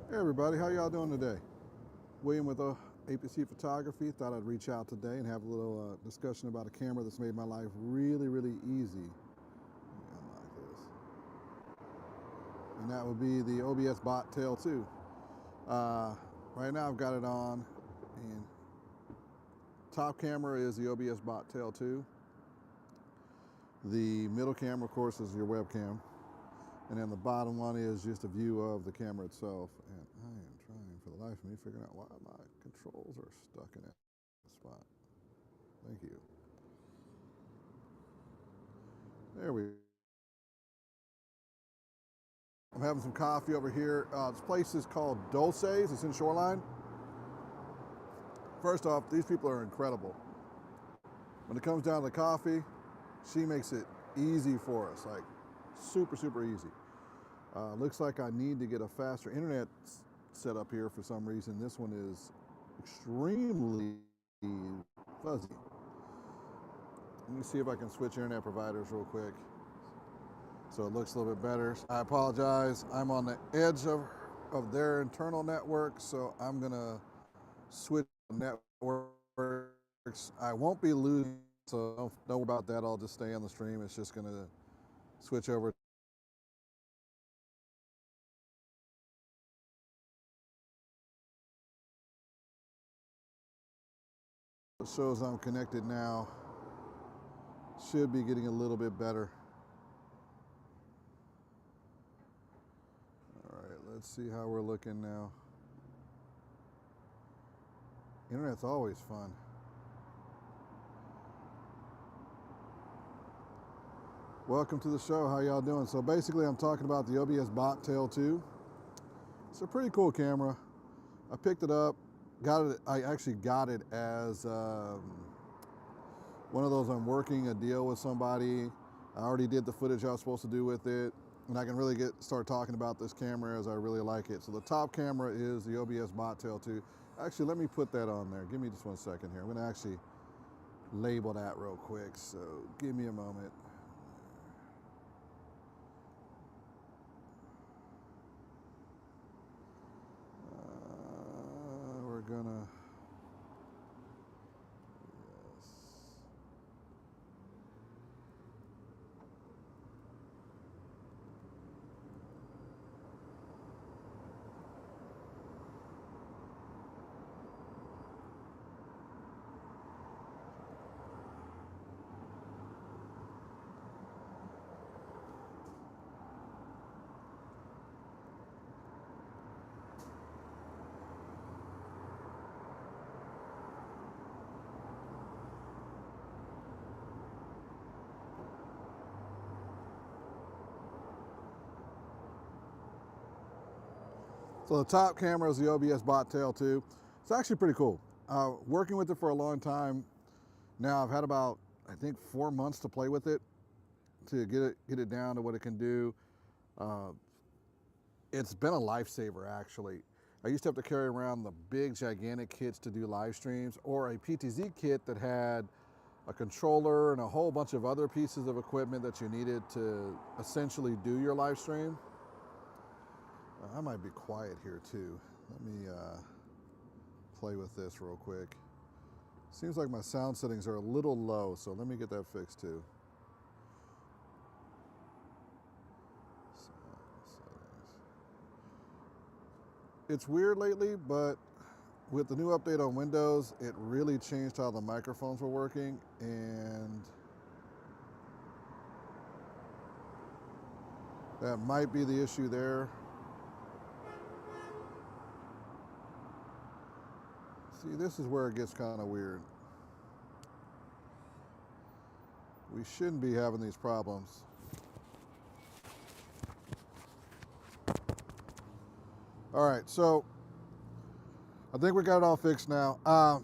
Hey everybody, how y'all doing today? William with a.p.c. Photography. Thought I'd reach out today and have a little discussion about a camera that's made my life really, really easy. Let me unlock this. And that would be the OBSBOT Tail 2. Right now I've got it on, and top camera is the OBSBOT Tail 2. The middle camera, of course, is your webcam. And then the bottom one is just a view of the camera itself. And I am trying for the life of me figuring out why my controls are stuck in that spot. Thank you. There we go. I'm having some coffee over here. This place is called Dulce's. It's in Shoreline. First off, these people are incredible. When it comes down to the coffee, she makes it easy for us, like super, super easy. Looks like I need to get a faster internet set up here for some reason. This one is extremely fuzzy. Let me see if I can switch internet providers real quick so it looks a little bit better. I apologize. I'm on the edge of their internal network, so I'm gonna switch networks. I won't be losing, so don't worry about that. I'll just stay on the stream. It's just gonna switch over. It shows I'm connected now. Should be getting a little bit better. All right, let's see how we're looking now. Internet's always fun. Welcome to the show. How y'all doing? So basically I'm talking about the OBSBOT Tail 2. It's a pretty cool camera. I picked it up, I actually got it as one of those, I'm working a deal with somebody. I already did the footage I was supposed to do with it, and I can really start talking about this camera as I really like it. So the top camera is the OBSBOT Tail 2. Actually, let me put that on there. Give me just 1 second here. I'm gonna actually label that real quick, so give me a moment. We're gonna, yes. So the top camera is the OBSBOT Tail 2. It's actually pretty cool. Working with it for a long time now. I've had about, I think, 4 months to play with it to get it down to what it can do. It's been a lifesaver, actually. I used to have to carry around the big, gigantic kits to do live streams, or a PTZ kit that had a controller and a whole bunch of other pieces of equipment that you needed to essentially do your live stream. I might be quiet here too. Let me play with this real quick. Seems like my sound settings are a little low, so let me get that fixed too. It's weird lately, but with the new update on Windows, it really changed how the microphones were working, and that might be the issue there. See, this is where it gets kind of weird. We shouldn't be having these problems. All right, so I think we got it all fixed now.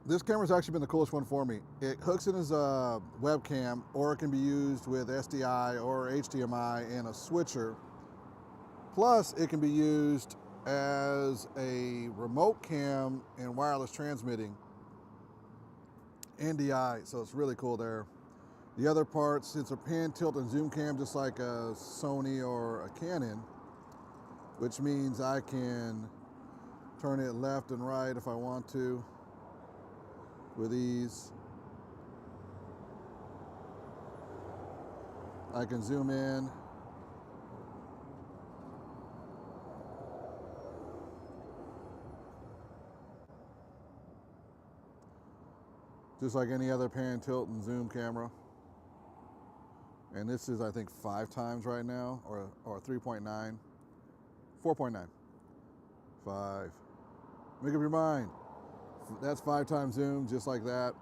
This camera's actually been the coolest one for me. It hooks in as a webcam, or it can be used with SDI or HDMI and a switcher. Plus, it can be used as a remote cam and wireless transmitting, NDI, so it's really cool there. The other parts, it's a pan, tilt, and zoom cam, just like a Sony or a Canon. which means I can turn it left and right if I want to with ease. I can zoom in. Just like any other pan, tilt, and zoom camera. And this is, I think, 5 times right now, or 3.9, 4.9, 5. Make up your mind. That's 5 times zoom, just like that.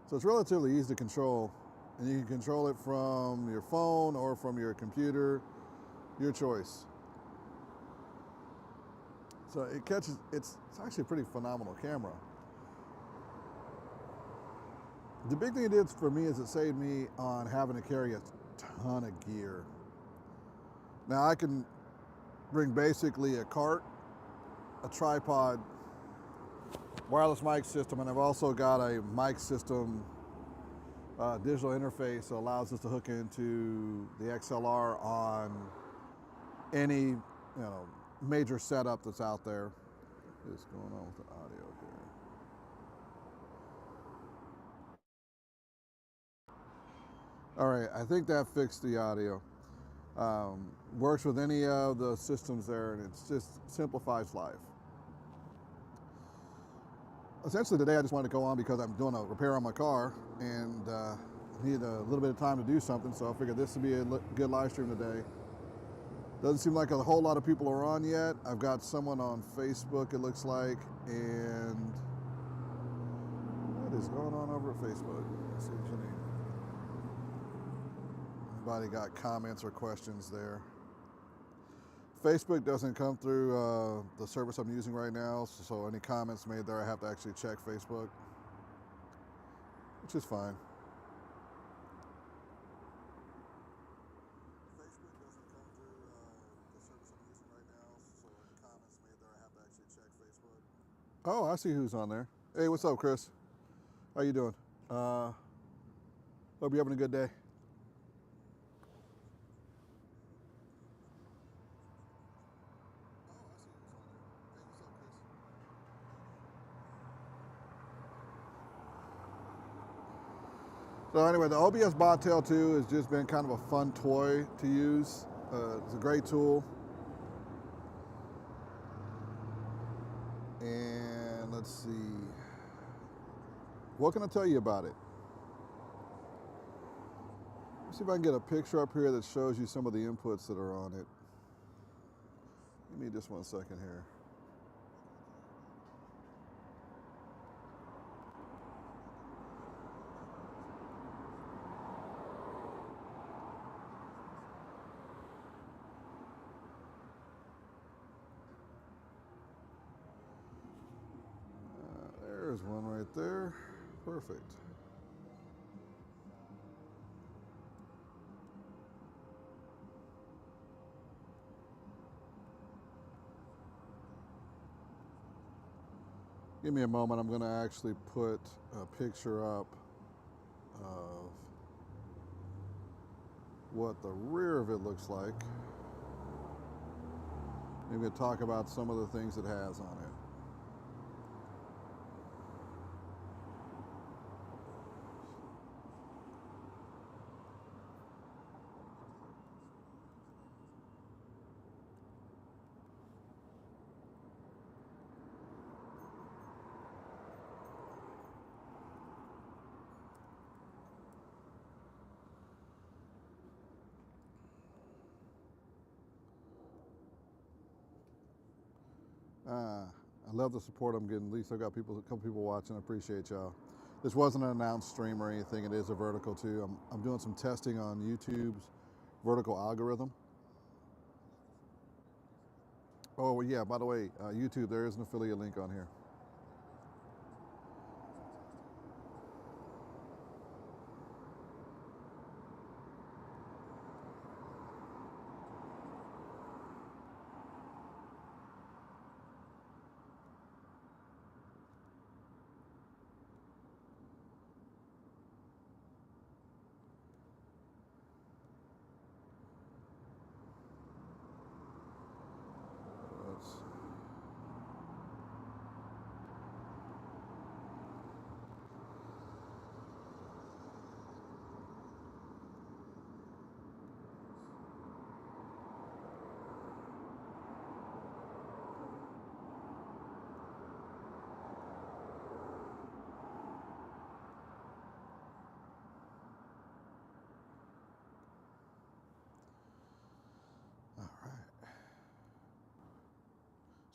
So it's relatively easy to control, and you can control it from your phone or from your computer, your choice. So it catches, it's actually a pretty phenomenal camera. The big thing it did for me is it saved me on having to carry a ton of gear. Now I can bring basically a cart, a tripod, wireless mic system, and I've also got a mic system digital interface that allows us to hook into the XLR on any major setup that's out there. What's going on with the audio here? All right, I think that fixed the audio. Works with any of the systems there, and it just simplifies life. Essentially today I just wanted to go on because I'm doing a repair on my car and need a little bit of time to do something, so I figured this would be a good live stream today. Doesn't seem like a whole lot of people are on yet. I've got someone on Facebook, it looks like, and what is going on over at Facebook? Let's see what you need. Anybody got comments or questions there? Facebook doesn't come through the service I'm using right now, so any comments made there, I have to actually check Facebook, which is fine. Facebook doesn't come through the service I'm using right now, so any comments made there, I have to actually check Facebook. Oh, I see who's on there. Hey, what's up, Chris? How you doing? Hope you're having a good day. So anyway, the OBSBOT Tail 2 has just been kind of a fun toy to use. It's a great tool. And let's see, what can I tell you about it? Let's see if I can get a picture up here that shows you some of the inputs that are on it. Give me just 1 second here. There's one right there. Perfect. Give me a moment. I'm going to actually put a picture up of what the rear of it looks like. Maybe talk about some of the things it has on it. I love the support I'm getting. At least I've got a couple people watching. I appreciate y'all. This wasn't an announced stream or anything. It is a vertical too. I'm doing some testing on YouTube's vertical algorithm. Oh, well, yeah, by the way, YouTube, there is an affiliate link on here.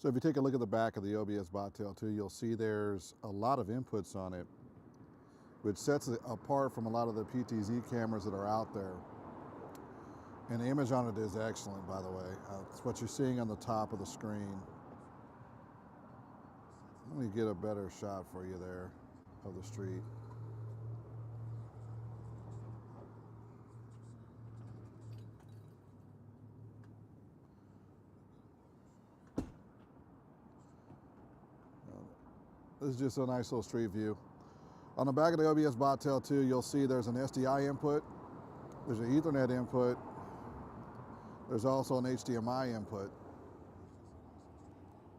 So if you take a look at the back of the OBSBOT Tail 2, you'll see there's a lot of inputs on it, which sets it apart from a lot of the PTZ cameras that are out there. And the image on it is excellent, by the way. It's what you're seeing on the top of the screen. Let me get a better shot for you there of the street. This is just a nice little street view. On the back of the OBSBOT Tail 2, you'll see there's an SDI input, there's an Ethernet input, there's also an HDMI input,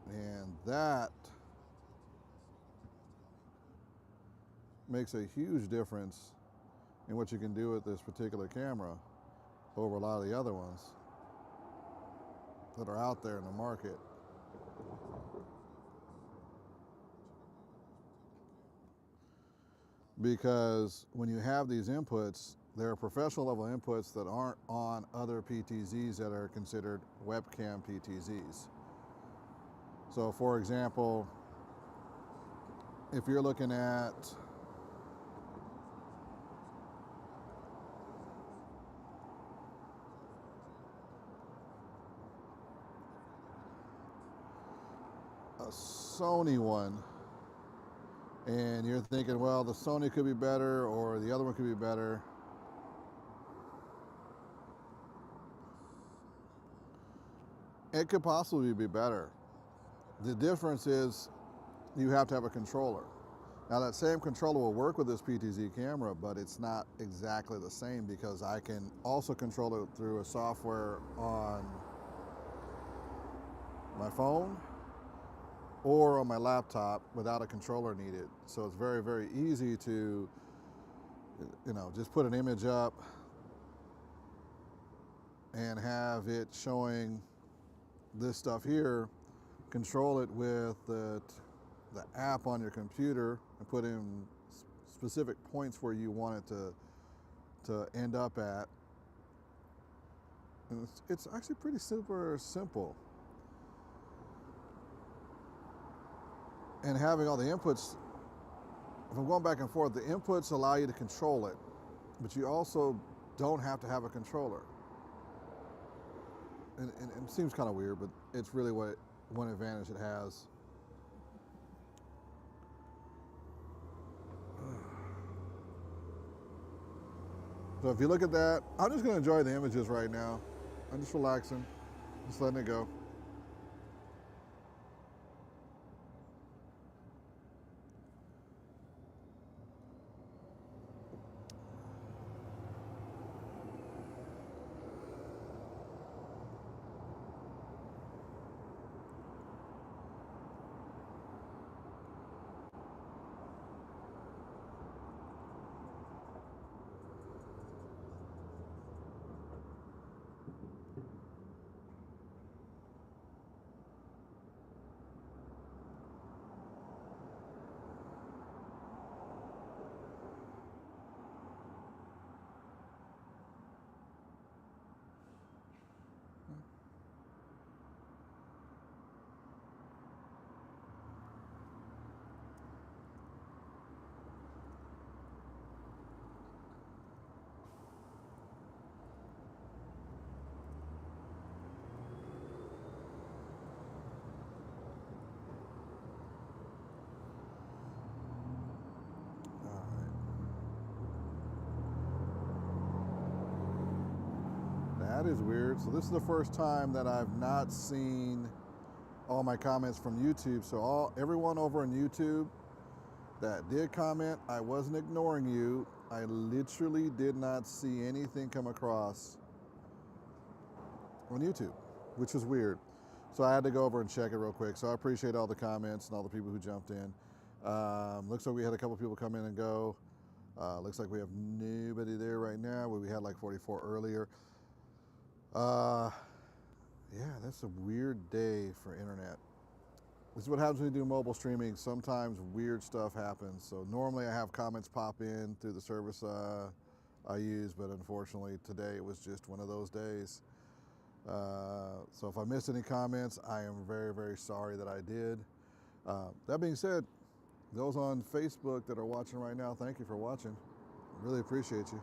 and that makes a huge difference in what you can do with this particular camera over a lot of the other ones that are out there in the market. Because when you have these inputs, they're professional level inputs that aren't on other PTZs that are considered webcam PTZs. So for example, if you're looking at a Sony one, and you're thinking, well, the Sony could be better or the other one could be better. It could possibly be better. The difference is you have to have a controller. Now that same controller will work with this PTZ camera, but it's not exactly the same because I can also control it through a software on my phone or on my laptop without a controller needed. So it's very, very easy to, just put an image up and have it showing this stuff here, control it with the app on your computer and put in specific points where you want it to end up at. And it's actually pretty super simple. And having all the inputs, if I'm going back and forth, the inputs allow you to control it, but you also don't have to have a controller. And it seems kind of weird, but it's really one advantage it has. So if you look at that, I'm just going to enjoy the images right now. I'm just relaxing, just letting it go. That is weird. So this is the first time that I've not seen all my comments from YouTube. So everyone over on YouTube that did comment, I wasn't ignoring you. I literally did not see anything come across on YouTube, which was weird. So I had to go over and check it real quick. So I appreciate all the comments and all the people who jumped in. Looks like we had a couple people come in and go. Looks like we have nobody there right now. We had like 44 earlier. Yeah, that's a weird day for internet. This is what happens when you do mobile streaming. Sometimes weird stuff happens. So normally I have comments pop in through the service I use, but unfortunately today it was just one of those days. So if I missed any comments, I am very, very sorry that I did. That being said, those on Facebook that are watching right now, thank you for watching. Really appreciate you.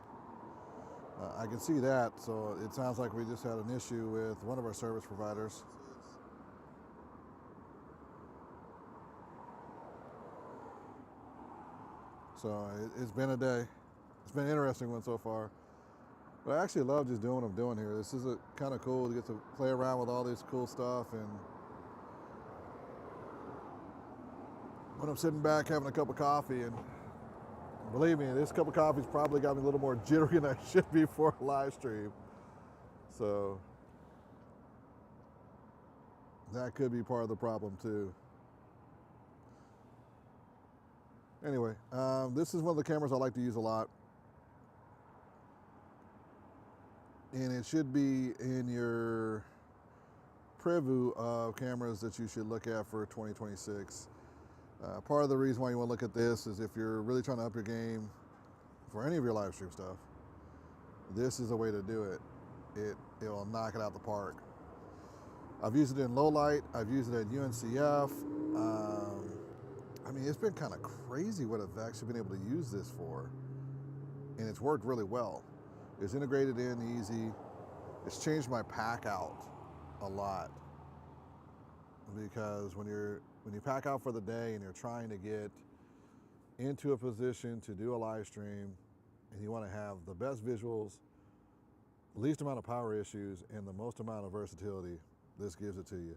I can see that, so it sounds like we just had an issue with one of our service providers. So it's been a day. It's been an interesting one so far. But I actually love just doing what I'm doing here. This is kind of cool to get to play around with all this cool stuff. And when I'm sitting back having a cup of coffee, and believe me, this cup of coffee's probably got me a little more jittery than I should be for a live stream. So that could be part of the problem too. Anyway, this is one of the cameras I like to use a lot. And it should be in your preview of cameras that you should look at for 2026. Part of the reason why you want to look at this is if you're really trying to up your game for any of your live stream stuff, this is a way to do it. It will knock it out the park. I've used it in low light. I've used it at UNCF. I mean, it's been kind of crazy what I've actually been able to use this for. And it's worked really well. It's integrated in easy. It's changed my pack out a lot. Because when you pack out for the day and you're trying to get into a position to do a live stream and you want to have the best visuals, least amount of power issues, and the most amount of versatility, this gives it to you.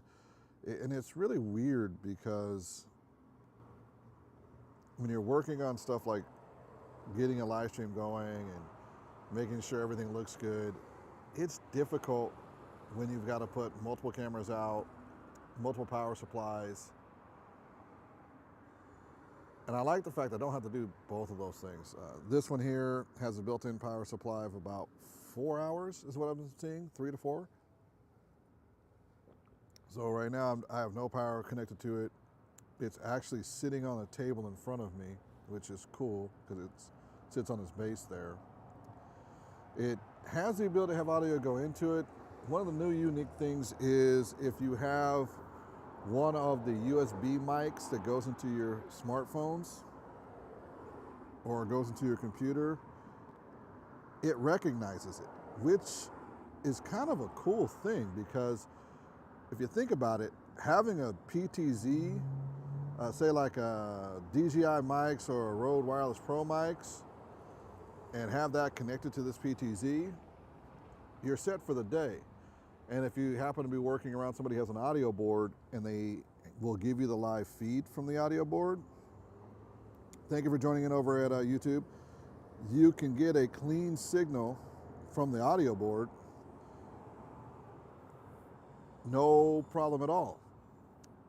And it's really weird because when you're working on stuff like getting a live stream going and making sure everything looks good, it's difficult when you've got to put multiple cameras out, multiple power supplies. And I like the fact I don't have to do both of those things. This one here has a built-in power supply of about 4 hours is what I've been seeing, 3 to 4. So right now I have no power connected to it. It's actually sitting on a table in front of me, which is cool because it sits on its base there. It has the ability to have audio go into it. One of the new unique things is if you have one of the USB mics that goes into your smartphones or goes into your computer, it recognizes it, which is kind of a cool thing because if you think about it, having a PTZ, say like a DJI mics or a Rode Wireless Pro mics, and have that connected to this PTZ, you're set for the day. And if you happen to be working around somebody who has an audio board and they will give you the live feed from the audio board, thank you for joining in over at YouTube. You can get a clean signal from the audio board, no problem at all,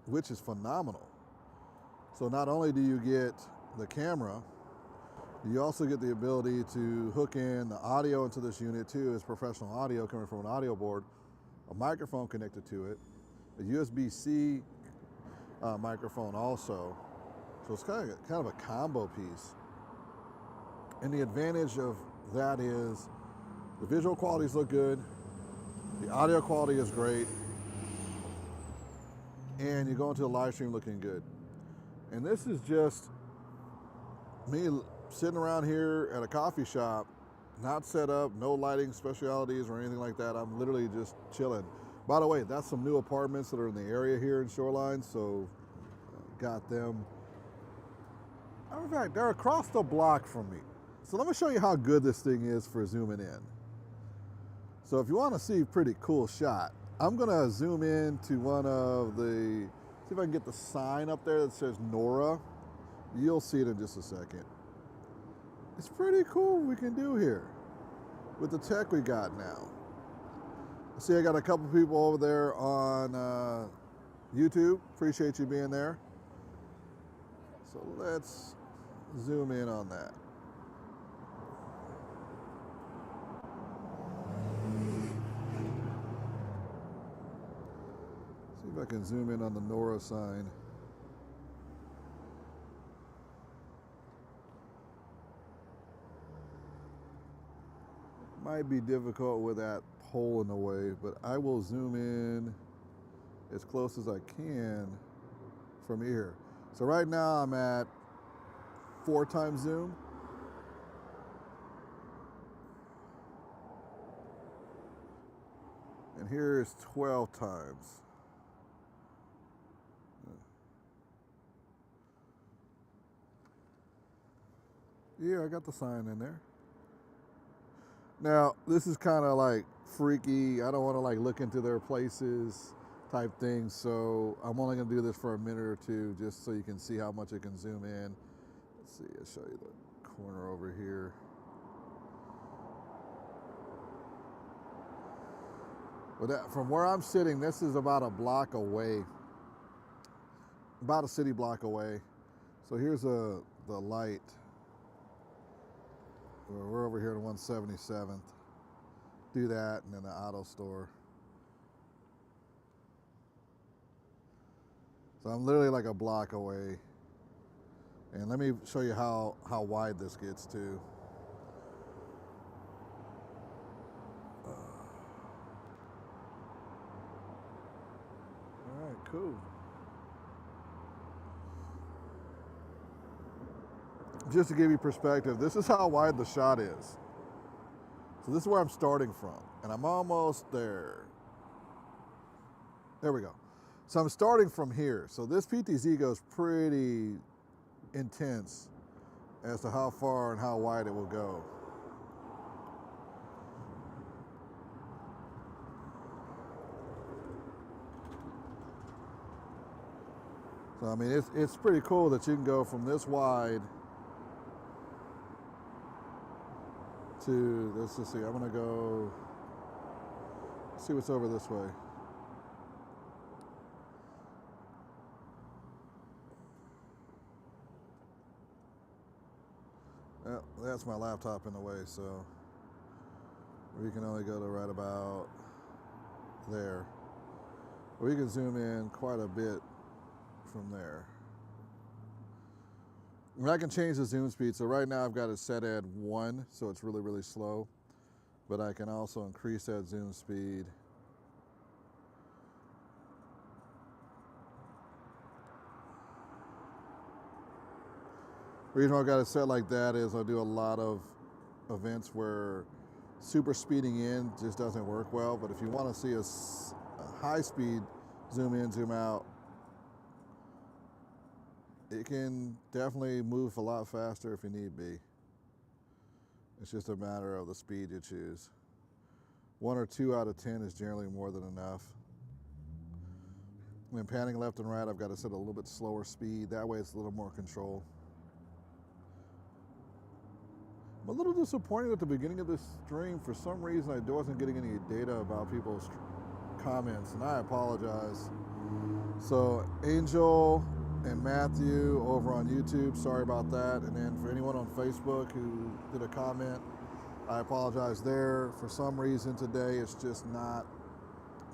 which is phenomenal. So not only do you get the camera, you also get the ability to hook in the audio into this unit too. It's professional audio coming from an audio board, a microphone connected to it, a USB-C microphone also. So it's kind of a combo piece. And the advantage of that is the visual qualities look good, the audio quality is great, and you go into the live stream looking good. And this is just me sitting around here at a coffee shop, not set up, no lighting specialities or anything like that. I'm literally just chilling. By the way, that's some new apartments that are in the area here in Shoreline, so got them. In fact, they're across the block from me. So let me show you how good this thing is for zooming in. So if you want to see a pretty cool shot, I'm gonna zoom in to one of the, see if I can get the sign up there that says Nora. You'll see it in just a second. It's pretty cool what we can do here with the tech we got now. See, I got a couple people over there on YouTube. Appreciate you being there. So let's zoom in on that. See if I can zoom in on the Nora sign. Might be difficult with that hole in the way, but I will zoom in as close as I can from here. So right now I'm at 4 times zoom. And here is 12 times. Yeah, I got the sign in there. Now, this is kind of like freaky. I don't want to like look into their places type thing. So I'm only going to do this for a minute or two just so you can see how much it can zoom in. Let's see, I'll show you the corner over here. But that, from where I'm sitting, this is about a block away, about a city block away. So here's the light. We're over here on 177th. Do that, and then the auto store. So I'm literally like a block away. And let me show you how wide this gets to. All right, cool. Just to give you perspective, this is how wide the shot is. So this is where I'm starting from, and I'm almost there. There we go. So I'm starting from here. So this PTZ goes pretty intense as to how far and how wide it will go. So I mean, it's pretty cool that you can go from this wide to, let's just see, I'm gonna go see what's over this way. Well, that's my laptop in the way, so we can only go to right about there. We can zoom in quite a bit from there. And I can change the zoom speed. So right now I've got it set at 1, so it's really, really slow. But I can also increase that zoom speed. The reason why I've got it set like that is I do a lot of events where super speeding in just doesn't work well. But if you want to see a high speed zoom in, zoom out, it can definitely move a lot faster if you need be. It's just a matter of the speed you choose. 1 or 2 out of 10 is generally more than enough. When panning left and right, I've got to set a little bit slower speed. That way it's a little more control. I'm a little disappointed at the beginning of this stream. For some reason, I wasn't getting any data about people's comments, and I apologize. So Angel and Matthew over on YouTube, sorry about that. And then for anyone on Facebook who did a comment, I apologize there. For some reason today, it's just not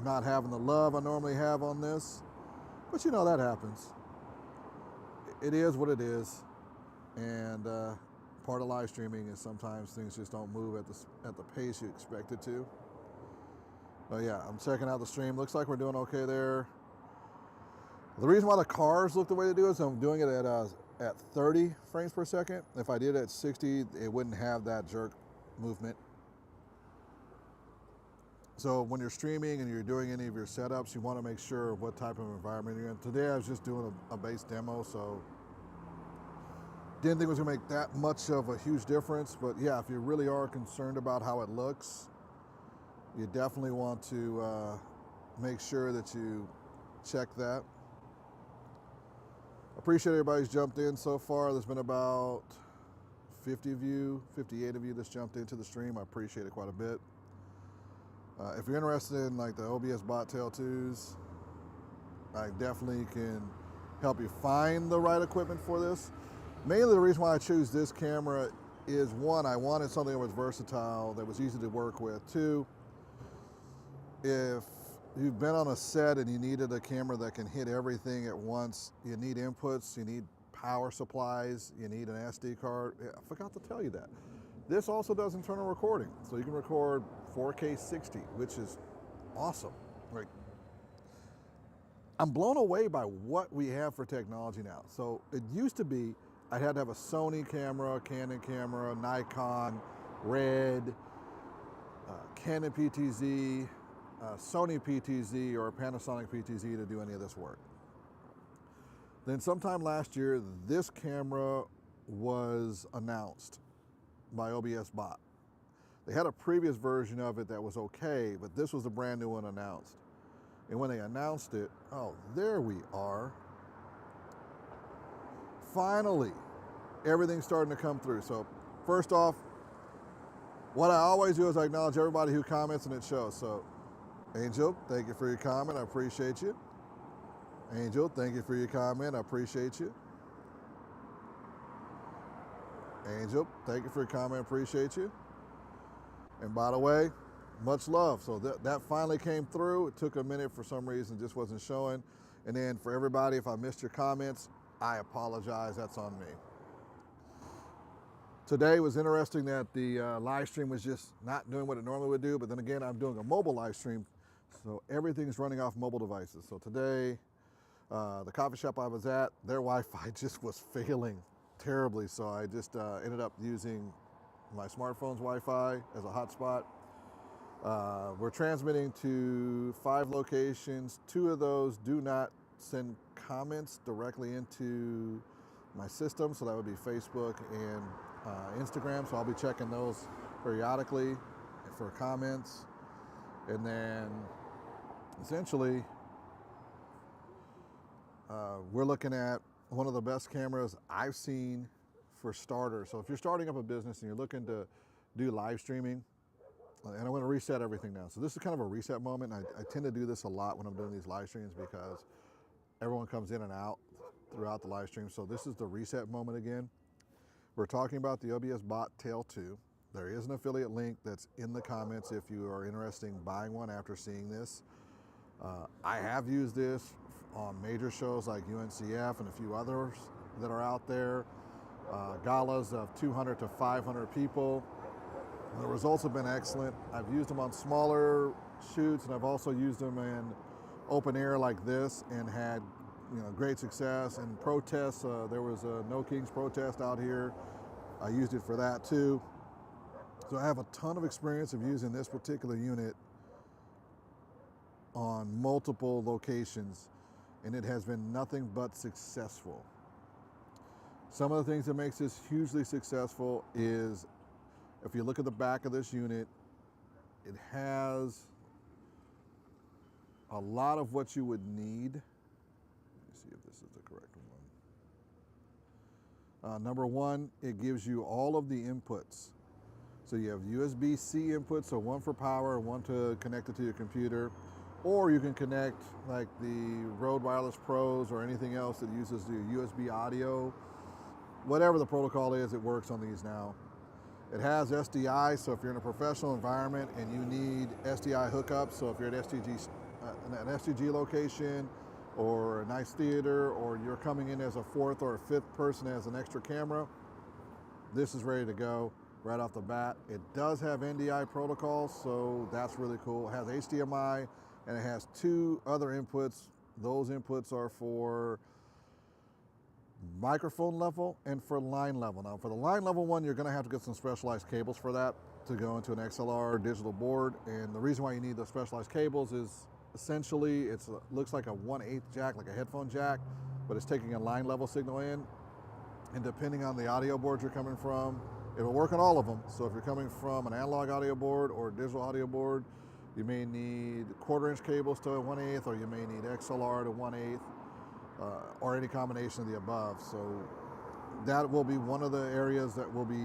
having the love I normally have on this. But you know, that happens. It is what it is. And part of live streaming is sometimes things just don't move at the pace you expect it to. But yeah, I'm checking out the stream. Looks like we're doing okay there. The reason why the cars look the way they do is I'm doing it at 30 frames per second. If I did it at 60, it wouldn't have that jerk movement. So when you're streaming and you're doing any of your setups, you want to make sure what type of environment you're in. Today I was just doing a base demo, so didn't think it was gonna make that much of a huge difference. But yeah, if you really are concerned about how it looks, you definitely want to make sure that you check that. Appreciate everybody's jumped in so far. There's been about 50 of you, 58 of you that's jumped into the stream. I appreciate it quite a bit. If you're interested in like the OBSBOT Tail 2s, I definitely can help you find the right equipment for this. Mainly the reason why I choose this camera is, 1, I wanted something that was versatile, that was easy to work with. 2, if you've been on a set and you needed a camera that can hit everything at once, you need inputs, you need power supplies, you need an SD card. Yeah, I forgot to tell you that. This also does internal recording, so you can record 4K 60, which is awesome. Like, I'm blown away by what we have for technology now. So it used to be I had to have a Sony camera, Canon camera, Nikon, Red, Canon PTZ, Sony PTZ, or a Panasonic PTZ to do any of this work. Then sometime last year, this camera was announced by OBSBOT. They had a previous version of it that was okay, but this was the brand new one announced. And when they announced it, oh, there we are. Finally, everything's starting to come through. So first off, what I always do is I acknowledge everybody who comments and it shows. So Angel, thank you for your comment, I appreciate you. Angel, thank you for your comment, I appreciate you. Angel, thank you for your comment, appreciate you. And by the way, much love. So that finally came through. It took a minute for some reason, just wasn't showing. And then for everybody, if I missed your comments, I apologize, that's on me. Today was interesting that the live stream was just not doing what it normally would do, but then again, I'm doing a mobile live stream, so everything's running off mobile devices. So today, the coffee shop I was at, their Wi-Fi just was failing terribly, so I just ended up using my smartphone's Wi-Fi as a hotspot. We're transmitting to 5 locations. 2 of those do not send comments directly into my system, so that would be Facebook and Instagram, so I'll be checking those periodically for comments. And then essentially we're looking at one of the best cameras I've seen for starters. So if you're starting up a business and you're looking to do live streaming, and I'm going to reset everything now. So this is kind of a reset moment. I tend to do this a lot when I'm doing these live streams because everyone comes in and out throughout the live stream. So this is the reset moment again. We're talking about the OBSBOT Tail 2. There is an affiliate link that's in the comments if you are interested in buying one after seeing this. I have used this on major shows like UNCF and a few others that are out there. Galas of 200 to 500 people. The results have been excellent. I've used them on smaller shoots, and I've also used them in open air like this and had great success. And protests, there was a No Kings protest out here. I used it for that too. So I have a ton of experience of using this particular unit on multiple locations, and it has been nothing but successful. Some of the things that makes this hugely successful is, if you look at the back of this unit, it has a lot of what you would need. Let me see if this is the correct one. Number one, it gives you all of the inputs. So you have USB-C inputs, so one for power, one to connect it to your computer, or you can connect like the Rode Wireless Pros or anything else that uses the USB audio. Whatever the protocol is, it works on these now. It has SDI, so if you're in a professional environment and you need SDI hookups, so if you're at an STG location or a nice theater, or you're coming in as a 4th or a 5th person as an extra camera, this is ready to go right off the bat. It does have NDI protocols, so that's really cool. It has HDMI, and it has 2 other inputs. Those inputs are for microphone level and for line level. Now for the line level one, you're going to have to get some specialized cables for that to go into an XLR digital board, and the reason why you need those specialized cables is essentially it looks like a 1/8 jack, like a headphone jack, but it's taking a line level signal in, and depending on the audio board you're coming from, it'll work on all of them. So if you're coming from an analog audio board or a digital audio board, you may need 1/4-inch cables to a 1/8, or you may need XLR to 1/8. Or any combination of the above. So that will be one of the areas that will be,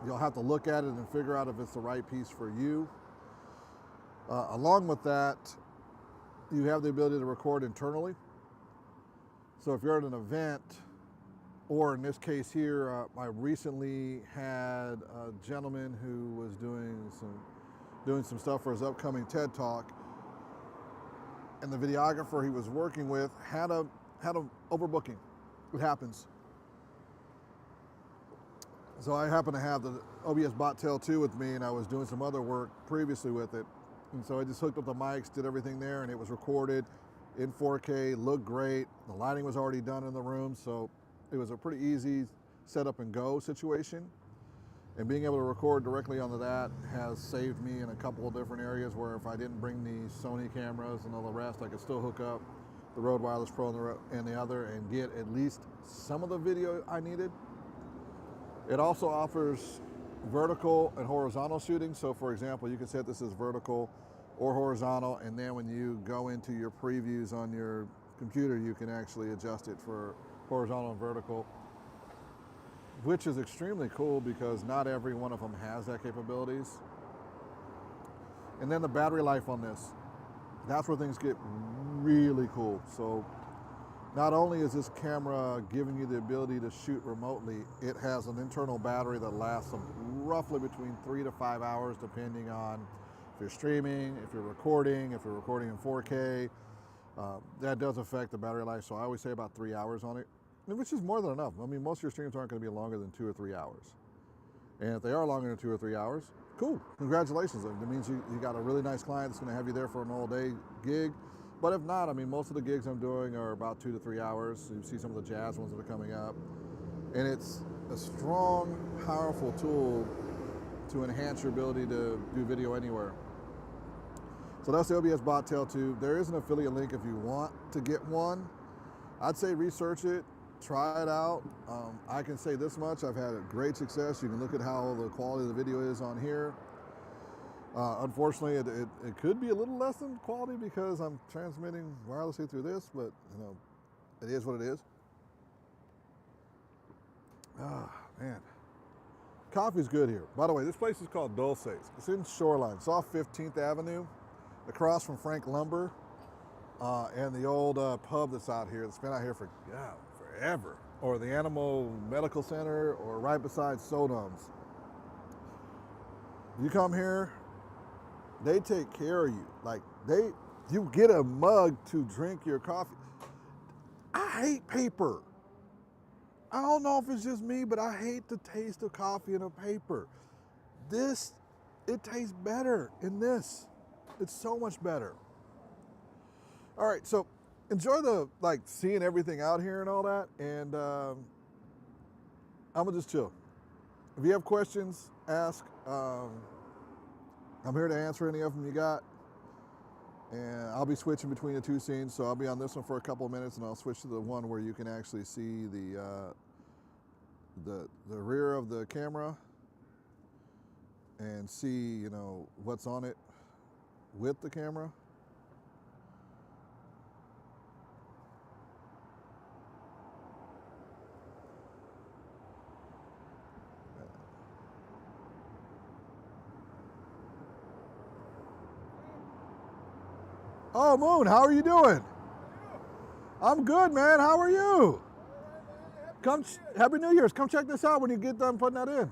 you'll have to look at it and figure out if it's the right piece for you. Along with that, you have the ability to record internally. So if you're at an event, or in this case here, I recently had a gentleman who was doing some stuff for his upcoming TED Talk, and the videographer he was working with had a overbooking. It happens. So I happen to have the OBSBOT Tail 2 with me, and I was doing some other work previously with it. And so I just hooked up the mics, did everything there, and it was recorded in 4K, looked great. The lighting was already done in the room, so it was a pretty easy set up and go situation. And being able to record directly onto that has saved me in a couple of different areas where if I didn't bring the Sony cameras and all the rest, I could still hook up the Rode Wireless Pro and the other and get at least some of the video I needed. It also offers vertical and horizontal shooting. So for example, you can set this as vertical or horizontal, and then when you go into your previews on your computer, you can actually adjust it for horizontal and vertical, which is extremely cool because not every one of them has that capabilities. And then the battery life on this, that's where things get really cool. So not only is this camera giving you the ability to shoot remotely, it has an internal battery that lasts roughly between 3 to 5 hours, depending on if you're streaming, if you're recording in 4K. That does affect the battery life, so I always say about 3 hours on it, which is more than enough. I mean, most of your streams aren't going to be longer than 2 or 3 hours. And if they are longer than 2 or 3 hours, cool, congratulations. That means you got a really nice client that's going to have you there for an all-day gig. But if not, I mean, most of the gigs I'm doing are about 2 to 3 hours. You see some of the jazz ones that are coming up. And it's a strong, powerful tool to enhance your ability to do video anywhere. So that's the OBSBOT Tail 2. There is an affiliate link if you want to get one. I'd say research it, try it out. I can say this much, I've had great success. You can look at how the quality of the video is on here. Unfortunately, it could be a little less than quality because I'm transmitting wirelessly through this, but you know, it is what it is. Ah, man. Coffee's good here. By the way, this place is called Dulce's. It's in Shoreline. It's off 15th Avenue, across from Frank Lumber, and the old pub that's out here, that's been out here for forever. Or the Animal Medical Center, or right beside Sodom's. You come here, they take care of you. Like, you get a mug to drink your coffee. I hate paper. I don't know if it's just me, but I hate the taste of coffee in a paper. It tastes better in this. It's so much better. All right, so enjoy seeing everything out here and all that, and I'm gonna just chill. If you have questions, ask. I'm here to answer any of them you got. And I'll be switching between the two scenes, so I'll be on this one for a couple of minutes, and I'll switch to the one where you can actually see the rear of the camera and see, you know, what's on it with the camera. Oh, Moon, how are you doing? I'm good, man. How are you? Happy New Year's. Come check this out when you get done putting that in.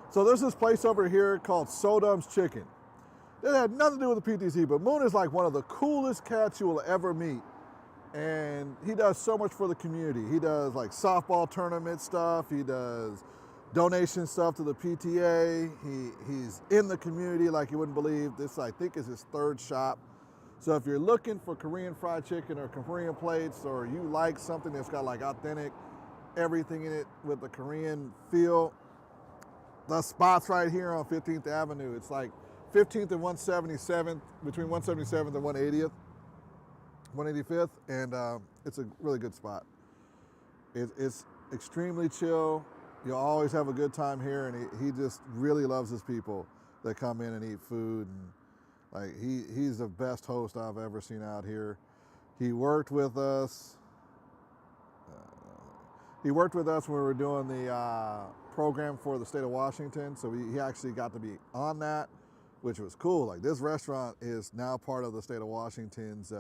So there's this place over here called Sodom's Chicken. It had nothing to do with the PTC, but Moon is like one of the coolest cats you will ever meet. And he does so much for the community. He does like softball tournament stuff. He does donation stuff to the PTA. He's in the community like you wouldn't believe. This, I think, is his third shop. So if you're looking for Korean fried chicken or Korean plates, or you like something that's got like authentic everything in it with the Korean feel, the spot's right here on 15th Avenue. It's like 15th and 177th, between 177th and 180th, 185th, and it's a really good spot. It's extremely chill. You'll always have a good time here, and he just really loves his people that come in and eat food. And like he's the best host I've ever seen out here. He worked with us. He worked with us when we were doing the program for the state of Washington, so he actually got to be on that, which was cool. Like, this restaurant is now part of the state of Washington's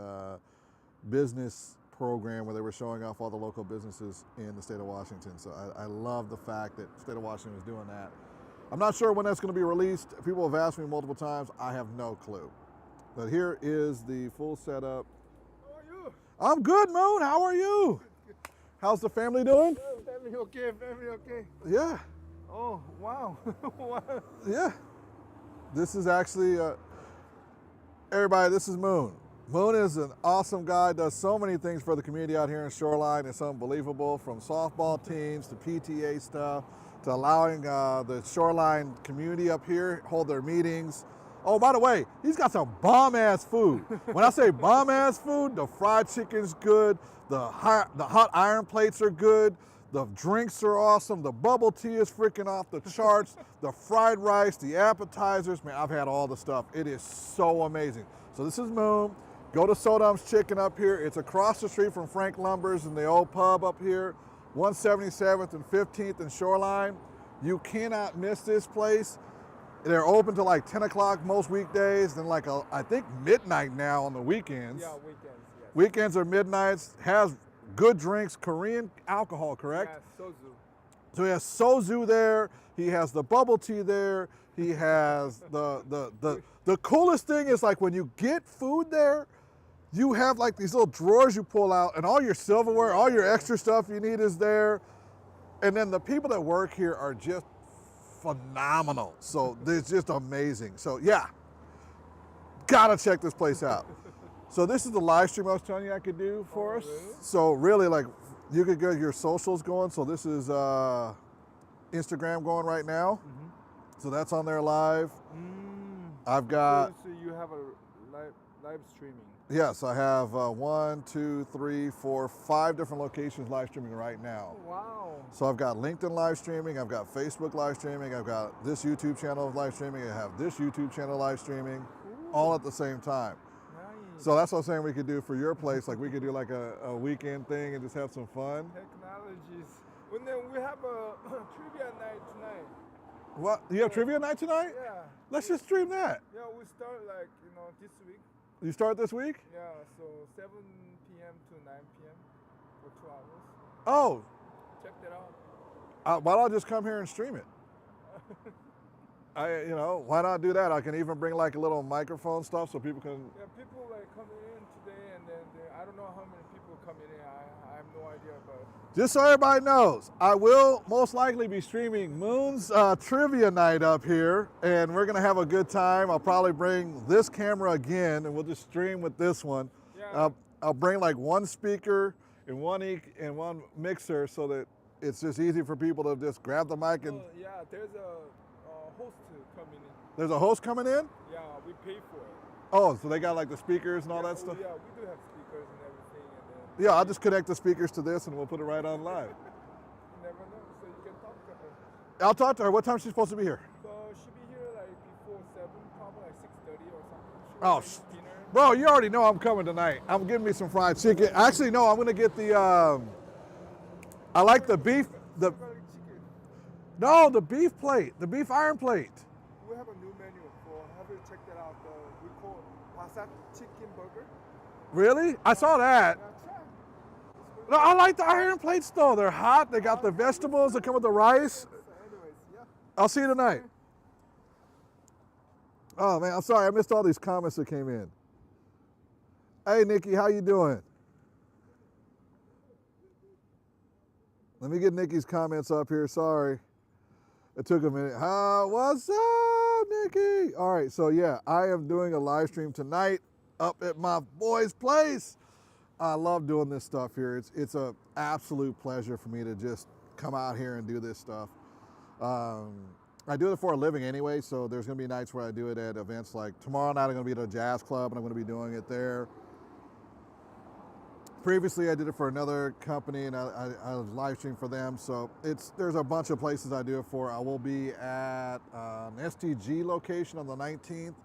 business program where they were showing off all the local businesses in the state of Washington. So I love the fact that the state of Washington is doing that. I'm not sure when that's going to be released. People have asked me multiple times. I have no clue. But here is the full setup. How are you? I'm good, Moon. How are you? How's the family doing? Family okay, family okay. Yeah. Oh, wow. Wow. Yeah. This is actually, everybody, this is Moon. Moon is an awesome guy, does so many things for the community out here in Shoreline. It's unbelievable, from softball teams to PTA stuff to allowing the Shoreline community up here hold their meetings. Oh, by the way, he's got some bomb-ass food. When I say bomb-ass food, the fried chicken's good, the hot iron plates are good, the drinks are awesome, the bubble tea is freaking off the charts, the fried rice, the appetizers, man, I've had all the stuff. It is so amazing. So this is Moon. Go to Sodom's Chicken up here. It's across the street from Frank Lumber's and the old pub up here, 177th and 15th in Shoreline. You cannot miss this place. They're open till like 10 o'clock most weekdays, then like I think midnight now on the weekends. Yeah, weekends, yes. Weekends are midnights, has good drinks, Korean alcohol, correct? Yeah, soju. So he has soju there, he has the bubble tea there, he has the coolest thing is like when you get food there, you have like these little drawers you pull out and all your silverware, all your extra stuff you need is there. And then the people that work here are just phenomenal. So it's just amazing. So yeah, gotta check this place out. So this is the live stream I was telling you I could do for us. Really? So really, like, you could get your socials going. So this is Instagram going right now. So that's on there live. I've got, So you have a live streaming. yes, I have 1, 2, 3, 4, 5 different locations live streaming right now. Oh, wow. So I've got LinkedIn live streaming, I've got Facebook live streaming, I've got this YouTube channel live streaming, I have this YouTube channel live streaming, all at the same time. Nice. So that's what I'm saying we could do for your place. Like we could do like a weekend thing and just have some fun. Technologies. And then we have a trivia night tonight. What? You have trivia night tonight? Yeah. Let's just stream that. Yeah, we start like, this week. You start this week? Yeah, so 7 p.m. to 9 p.m. for 2 hours. Oh, Check that out. why don't I just come here and stream it? Why not do that? I can even bring like a little microphone stuff so people can. Yeah, people like coming in today, and then I don't know how many people coming in. I have no idea about it. Just so everybody knows, I will most likely be streaming Moon's trivia night up here, and we're gonna have a good time. I'll probably bring this camera again, and we'll just stream with this one. Yeah. I'll bring like one speaker and one mixer so that it's just easy for people to just grab the mic and. Yeah, there's a host coming in. There's a host coming in? Yeah, we pay for it. Oh, so they got like the speakers and all that stuff? Yeah, we do have speakers and everything. And then Yeah, I'll just connect the speakers to this and we'll put it right on live. you never know, so you can talk to her. I'll talk to her. What time is she supposed to be here? So she'll be here like before 7, probably like 6:30 or something. Oh, She'll have dinner. Bro, you already know I'm coming tonight. I'm getting me some fried chicken. Actually, no, I'm gonna get the, I like the beef, Garlic chicken. no, the beef plate, the beef iron plate. We have a new menu for, have you checked that out? We call Passat Chicken Burger. Really? I saw that. Yeah, try. It's really No, I like the iron plates though. They're hot. They got the vegetables that come with the rice. So anyways, yeah. I'll see you tonight. Oh man, I'm sorry. I missed all these comments that came in. Hey Nikki, how you doing? Let me get Nikki's comments up here. Sorry. It took a minute. What's up, Nikki? All right, so yeah, I am doing a live stream tonight up at my boy's place. I love doing this stuff here. It's an absolute pleasure for me to just come out here and do this stuff. I do it for a living anyway, so there's gonna be nights where I do it at events like tomorrow night I'm gonna be at a jazz club and I'm gonna be doing it there. Previously I did it for another company and I live streamed for them, so there's a bunch of places I do it for. I will be at an STG location on the 19th,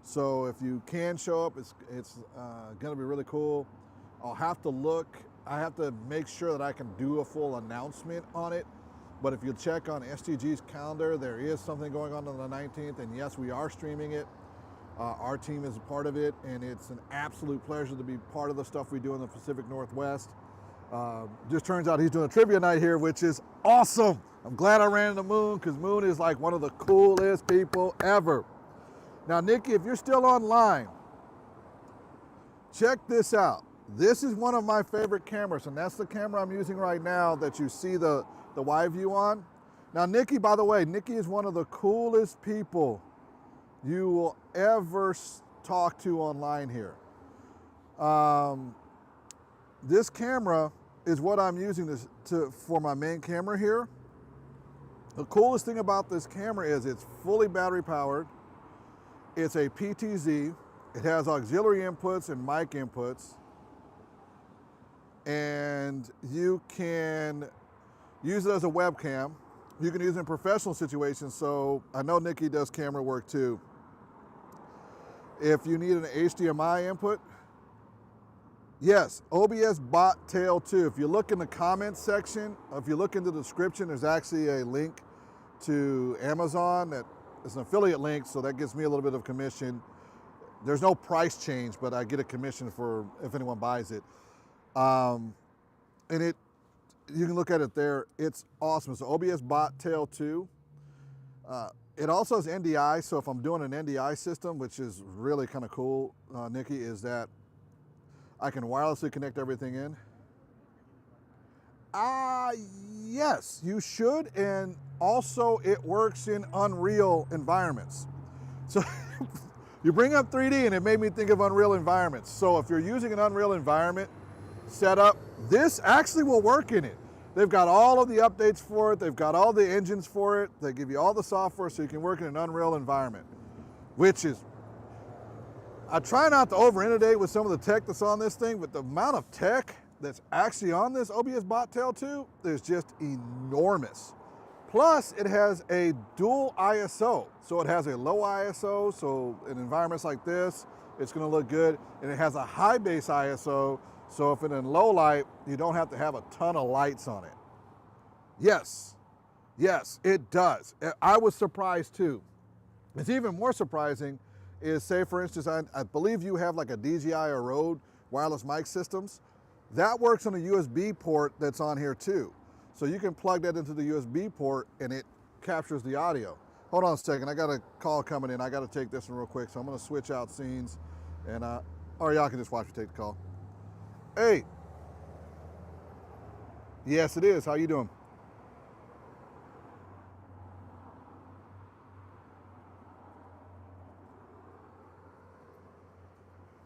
so if you can show up, it's gonna be really cool. I'll have to look, I have to make sure that I can do a full announcement on it, but if you check on STG's calendar, there is something going on the 19th, and yes, we are streaming it. Our team is a part of it, and it's an absolute pleasure to be part of the stuff we do in the Pacific Northwest. Just turns out he's doing a trivia night here, which is awesome. I'm glad I ran into Moon, because Moon is like one of the coolest people ever. Now, Nikki, if you're still online, check this out. This is one of my favorite cameras, and that's the camera I'm using right now that you see the wide view on. Now, Nikki, by the way, Nikki is one of the coolest people you will ever talk to online here. This camera is what I'm using for my main camera here. The coolest thing about this camera is it's fully battery powered. It's a PTZ. It has auxiliary inputs and mic inputs. And you can use it as a webcam. You can use it in professional situations. So I know Nikki does camera work too. If you need an HDMI input, yes, OBSBOT Tail 2. If you look in the comments section, if you look in the description, there's actually a link to Amazon that is an affiliate link, so that gives me a little bit of commission. There's no price change, but I get a commission for if anyone buys it. And you can look at it there. It's awesome. It's OBSBOT Tail 2. It also has NDI, so if I'm doing an NDI system, which is really kind of cool, Nikki, is that I can wirelessly connect everything in. Yes, you should, and also it works in Unreal environments. So you bring up 3D and it made me think of Unreal environments. So if you're using an Unreal environment setup, this actually will work in it. They've got all of the updates for it. They've got all the engines for it. They give you all the software so you can work in an Unreal environment, which is, I try not to over inundate with some of the tech that's on this thing, but the amount of tech that's actually on this OBSBOT Tail 2 is just enormous. Plus, it has a dual ISO. So it has a low ISO, so in environments like this, it's gonna look good. And it has a high base ISO, so if it's in low light, you don't have to have a ton of lights on it. Yes, it does. I was surprised too. It's even more surprising is, say for instance, I believe you have like a DJI or Rode wireless mic systems. That works on a USB port that's on here too. So you can plug that into the USB port and it captures the audio. Hold on a second, I got a call coming in. I got to take this one real quick. So I'm gonna switch out scenes and, or y'all can just watch me take the call. Hey. Yes, it is. How you doing?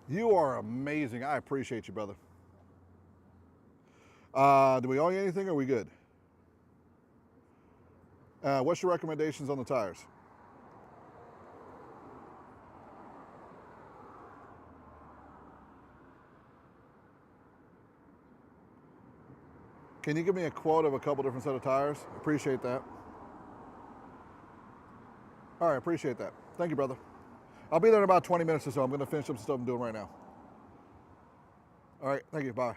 You are amazing. I appreciate you, brother. Do we owe you anything or are we good? What's your recommendations on the tires? Can you give me a quote of a couple different set of tires? Appreciate that. All right, appreciate that. Thank you, brother. I'll be there in about 20 minutes or so. I'm gonna finish up some stuff I'm doing right now. All right, thank you, bye.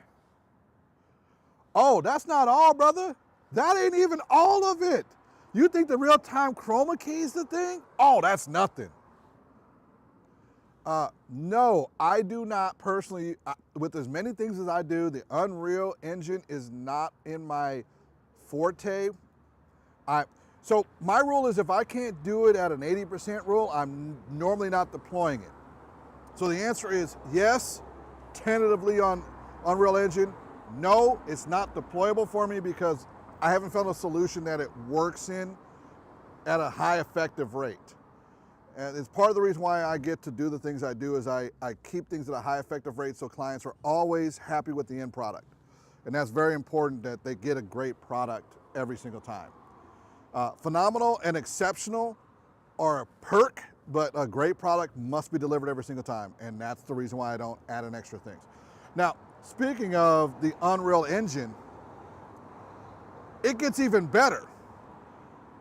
Oh, that's not all, brother. That ain't even all of it. You think the real-time chroma key is the thing? Oh, that's nothing. No, I do not personally, with as many things as I do, the Unreal Engine is not in my forte. So my rule is if I can't do it at an 80% rule, I'm normally not deploying it. So the answer is yes, tentatively on Unreal Engine. No, it's not deployable for me because I haven't found a solution that it works in at a high effective rate. And it's part of the reason why I get to do the things I do is I keep things at a high effective rate so clients are always happy with the end product. And that's very important that they get a great product every single time. Phenomenal and exceptional are a perk, but a great product must be delivered every single time. And that's the reason why I don't add in extra things. Now, speaking of the Unreal Engine, it gets even better.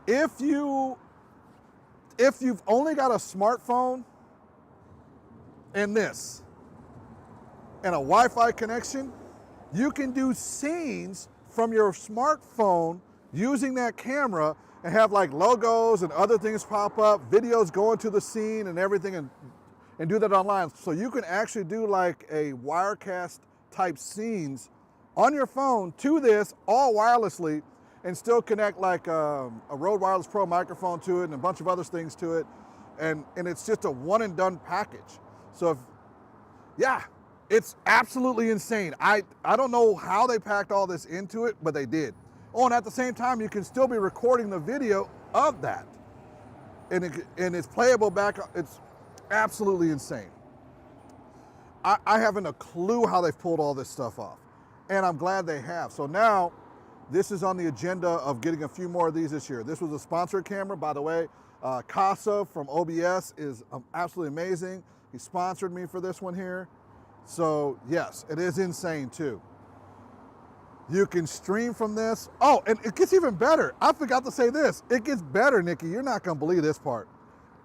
If you've only got a smartphone and this, and a Wi-Fi connection, you can do scenes from your smartphone using that camera and have like logos and other things pop up, videos go into the scene and everything and do that online. So you can actually do like a Wirecast type scenes on your phone to this all wirelessly and still connect like a Rode Wireless Pro microphone to it and a bunch of other things to it. And it's just a one and done package. So yeah, It's absolutely insane. I don't know how they packed all this into it, but they did. Oh, and at the same time, you can still be recording the video of that. And it's playable back. It's absolutely insane. I haven't a clue how they've pulled all this stuff off. And I'm glad they have. So now, this is on the agenda of getting a few more of these this year. This was a sponsored camera, by the way. Casa from OBS is absolutely amazing. He sponsored me for this one here. So yes, it is insane too. You can stream from this. Oh, and it gets even better. I forgot to say this. It gets better, Nikki. You're not gonna believe this part.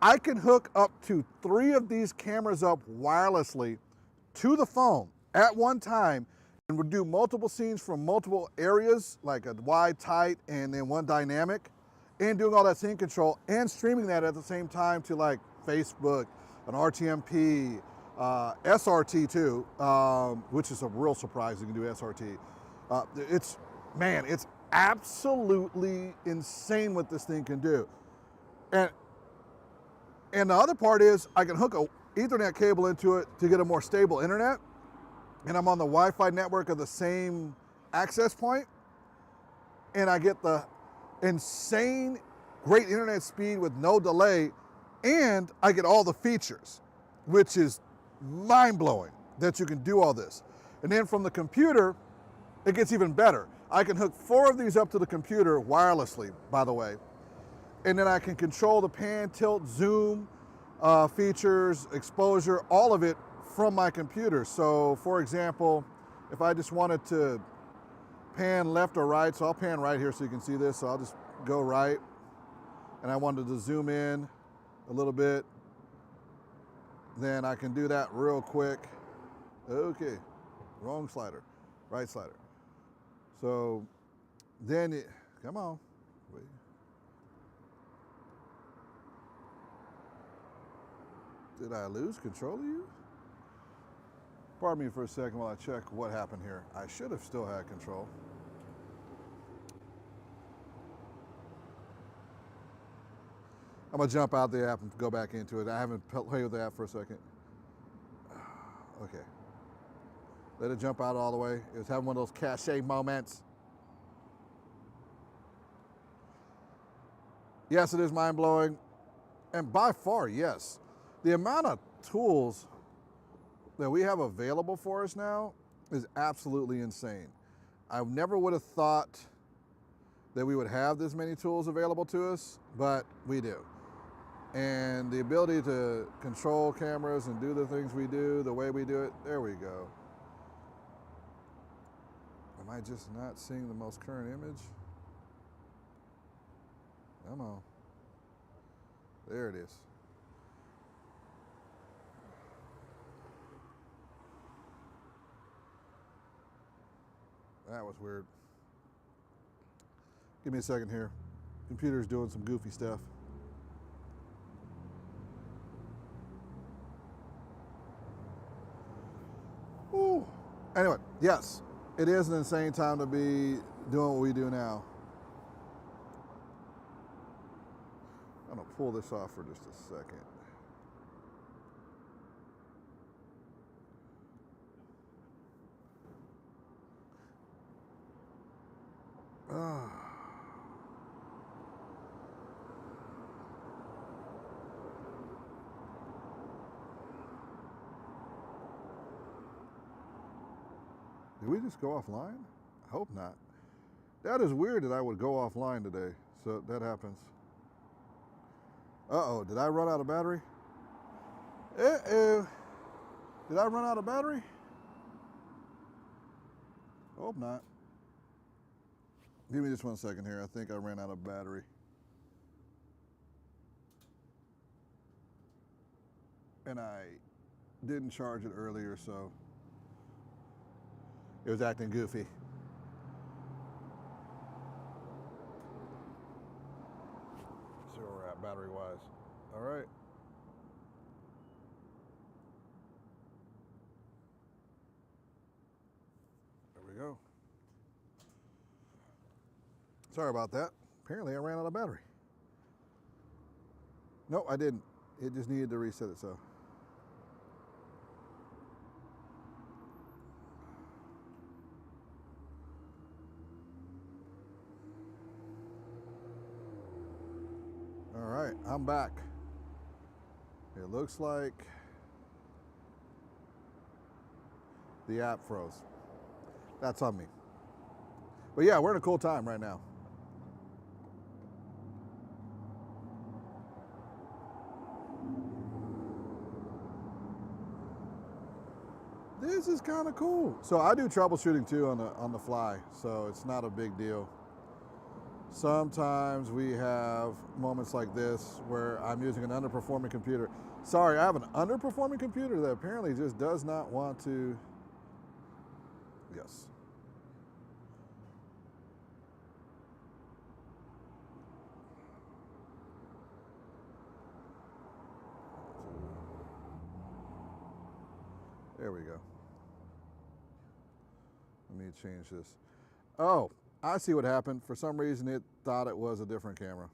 I can hook up to 3 of these cameras up wirelessly to the phone at one time, and we'll do multiple scenes from multiple areas, like a wide, tight, and then one dynamic, and doing all that scene control and streaming that at the same time to like Facebook, an RTMP, SRT too, which is a real surprise you can do SRT. It's absolutely insane what this thing can do. And the other part is I can hook a Ethernet cable into it to get a more stable internet, and I'm on the Wi-Fi network of the same access point, and I get the insane great internet speed with no delay, and I get all the features, which is mind-blowing that you can do all this. And then from the computer, it gets even better. I can hook 4 of these up to the computer wirelessly, by the way, and then I can control the pan, tilt, zoom, features, exposure, all of it from my computer. So for example, if I just wanted to pan left or right, so I'll pan right here so you can see this, so I'll just go right, and I wanted to zoom in a little bit, then I can do that real quick. Okay, wrong slider, right slider. So then, come on, wait. Did I lose control of you? Pardon me for a second while I check what happened here. I should have still had control. I'm gonna jump out the app and go back into it. I haven't played with the app for a second. Okay. Let it jump out all the way. It was having one of those cache moments. Yes, it is mind-blowing. And by far, yes. The amount of tools that we have available for us now is absolutely insane. I never would have thought that we would have this many tools available to us, but we do. And the ability to control cameras and do the things we do, the way we do it, there we go. Am I just not seeing the most current image? Come on. There it is. That was weird. Give me a second here. Computer's doing some goofy stuff. Ooh. Anyway, yes, it is an insane time to be doing what we do now. I'm gonna pull this off for just a second. Did we just go offline? I hope not. That is weird that I would go offline today. So that happens. Uh-oh, did I run out of battery? Uh-oh. Did I run out of battery? Hope not. Give me just 1 second here. I think I ran out of battery. And I didn't charge it earlier, so it was acting goofy. See where we're at battery-wise. All right. There we go. Sorry about that. Apparently I ran out of battery. No, I didn't. It just needed to reset itself. I'm back. It looks like the app froze. That's on me. But yeah, we're in a cool time right now. This is kind of cool. So I do troubleshooting too on the fly, so it's not a big deal. Sometimes we have moments like this where I'm using an underperforming computer. Sorry, I have an underperforming computer that apparently just does not want to. Yes. There we go. Let me change this. Oh, I see what happened. For some reason, it thought it was a different camera.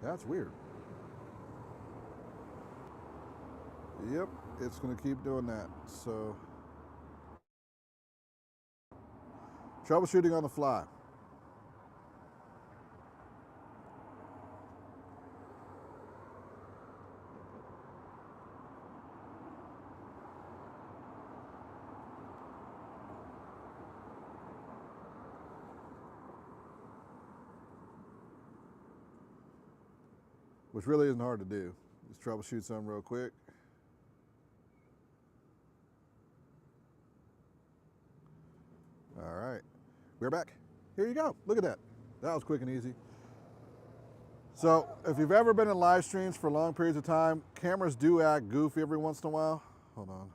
That's weird. Yep, it's going to keep doing that. So, troubleshooting on the fly. Which really isn't hard to do. Just troubleshoot something real quick. All right, we're back. Here you go. Look at that. That was quick and easy. So if you've ever been in live streams for long periods of time, cameras do act goofy every once in a while. Hold on.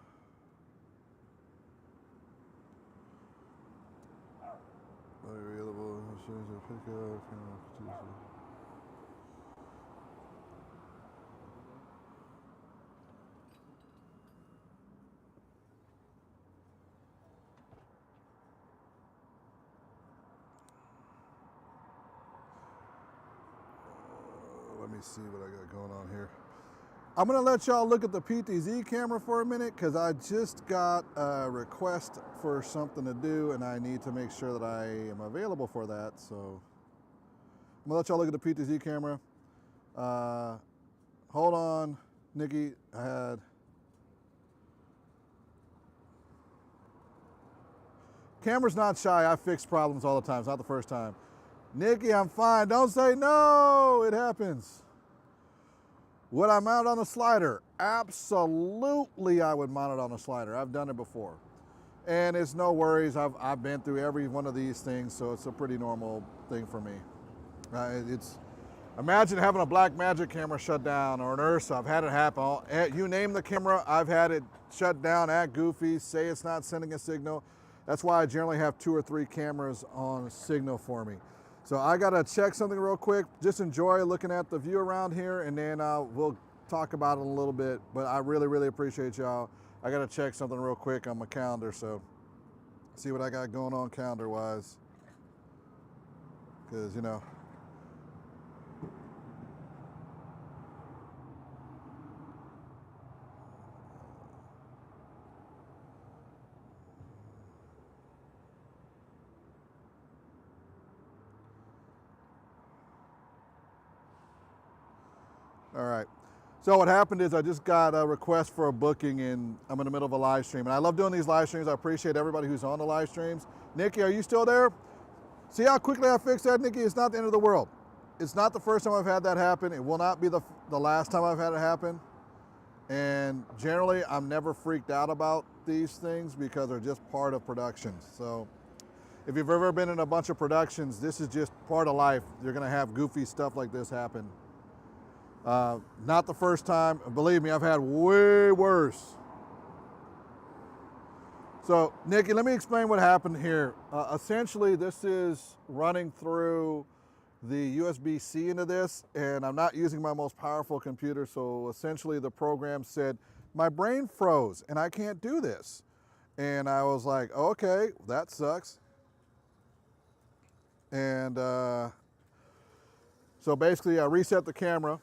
Available. Let me see what I got going on here. I'm gonna let y'all look at the PTZ camera for a minute because I just got a request for something to do and I need to make sure that I am available for that. So I'm gonna let y'all look at the PTZ camera. Hold on, Nikki, camera's not shy. I fix problems all the time. It's not the first time. Nikki, I'm fine. Don't say no. It happens. Would I mount on a slider? Absolutely, I would mount it on a slider. I've done it before. And it's no worries. I've been through every one of these things, so it's a pretty normal thing for me. Imagine having a Blackmagic camera shut down or an Ursa. I've had it happen. You name the camera, I've had it shut down, act goofy, say it's not sending a signal. That's why I generally have 2 or 3 cameras on signal for me. So I gotta check something real quick. Just enjoy looking at the view around here and then we'll talk about it a little bit. But I really, really appreciate y'all. I gotta check something real quick on my calendar. So see what I got going on calendar wise. Cause you know, all right. So what happened is I just got a request for a booking and I'm in the middle of a live stream. And I love doing these live streams. I appreciate everybody who's on the live streams. Nikki, are you still there? See how quickly I fixed that, Nikki? It's not the end of the world. It's not the first time I've had that happen. It will not be the last time I've had it happen. And generally, I'm never freaked out about these things because they're just part of productions. So if you've ever been in a bunch of productions, this is just part of life. You're gonna have goofy stuff like this happen. Not the first time. Believe me, I've had way worse. So, Nikki, let me explain what happened here. Essentially, this is running through the USB-C into this, and I'm not using my most powerful computer, so essentially the program said, my brain froze, and I can't do this. And I was like, okay, that sucks. And so basically I reset the camera,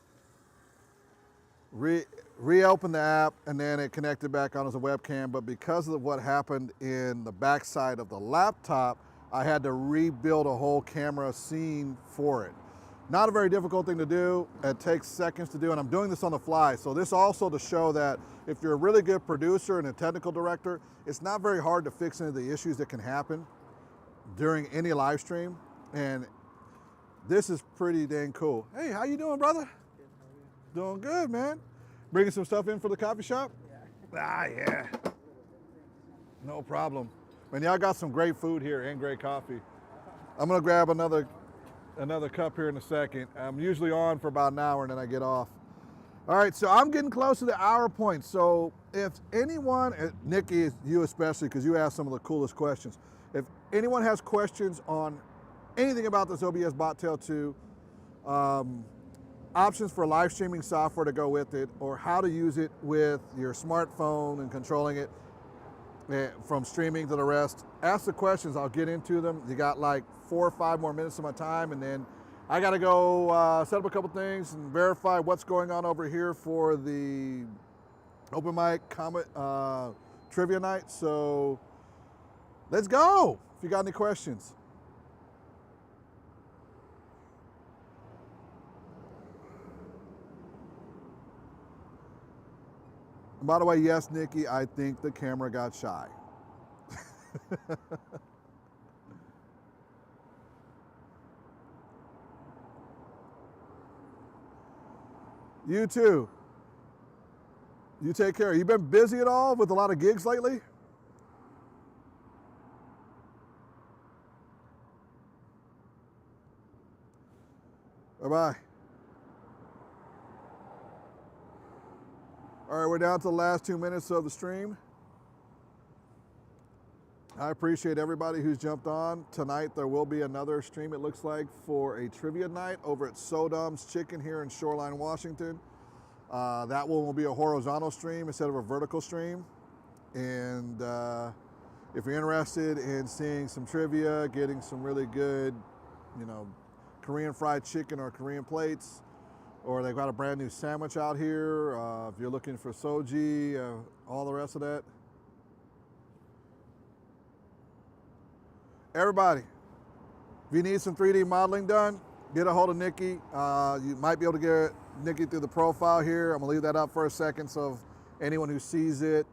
reopened the app, and then it connected back on as a webcam. But because of what happened in the backside of the laptop, I had to rebuild a whole camera scene for it. Not a very difficult thing to do. It takes seconds to do, and I'm doing this on the fly. So this also to show that if you're a really good producer and a technical director, it's not very hard to fix any of the issues that can happen during any live stream. And this is pretty dang cool. Hey, how you doing, brother? Good, how are you? Doing good, man. Bringing some stuff in for the coffee shop? Yeah. Ah, yeah. No problem. Man, y'all got some great food here and great coffee. I'm gonna grab another cup here in a second. I'm usually on for about an hour and then I get off. All right, so I'm getting close to the hour point. So if anyone, Nikki, you especially, because you asked some of the coolest questions. If anyone has questions on anything about this OBSBOT Tail 2, options for live streaming software to go with it, or how to use it with your smartphone and controlling it from streaming to the rest, ask the questions, I'll get into them. You got like 4 or 5 more minutes of my time, and then I gotta go set up a couple things and verify what's going on over here for the open mic comment trivia night. So let's go, if you got any questions. And by the way, yes, Nikki, I think the camera got shy. You too. You take care. You been busy at all with a lot of gigs lately? Bye-bye. All right, we're down to the last 2 minutes of the stream. I appreciate everybody who's jumped on. Tonight there will be another stream, it looks like, for a trivia night over at Sodom's Chicken here in Shoreline, Washington. That one will be a horizontal stream instead of a vertical stream. And if you're interested in seeing some trivia, getting some really good, Korean fried chicken or Korean plates, or they've got a brand new sandwich out here. If you're looking for soji, all the rest of that. Everybody, if you need some 3D modeling done, get a hold of Nikki. You might be able to get Nikki through the profile here. I'm gonna leave that up for a second so anyone who sees it.